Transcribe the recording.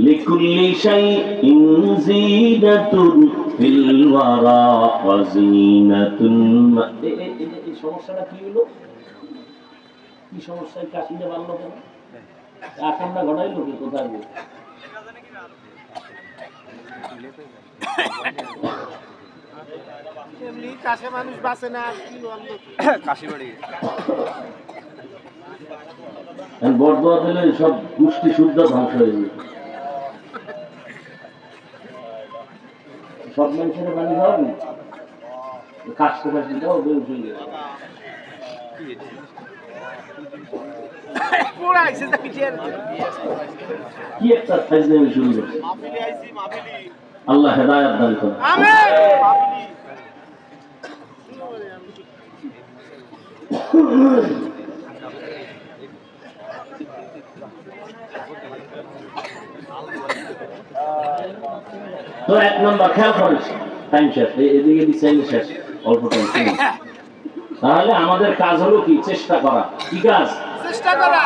লিকুল্লি শাইইন Zinatun feel ওয়ারা ওয়া জিনাতুন। এই সমস্যাটা কি হলো? কি সমস্যায় কাশিতে বাড়লো কেন? আকামটা ঘটাইলো কি? কোথায় গো? এমনি কাছে মানুষ বাঁচে না, কি কাশি বাড়ি বরদোয়া দিলে সব গোষ্ঠী শুদ্ধ ধ্বংস হয়ে যাবে। সব মানুষের পানি খাওয়া নি কাশতে কাশতে যাও বেউস হয়ে যাবে। কি একটা ফাইজলামি শুরু করছে। আল্লাহ হেদায়েত দান করুন। তো এক নম্বর খেয়াল করিস, টাইম শেষ, এদিকে ডিসাইন শেষ, অল্প টাইম। তাহলে আমাদের কাজ হলো কি? চেষ্টা করা। কি কাজ? চেষ্টা করা।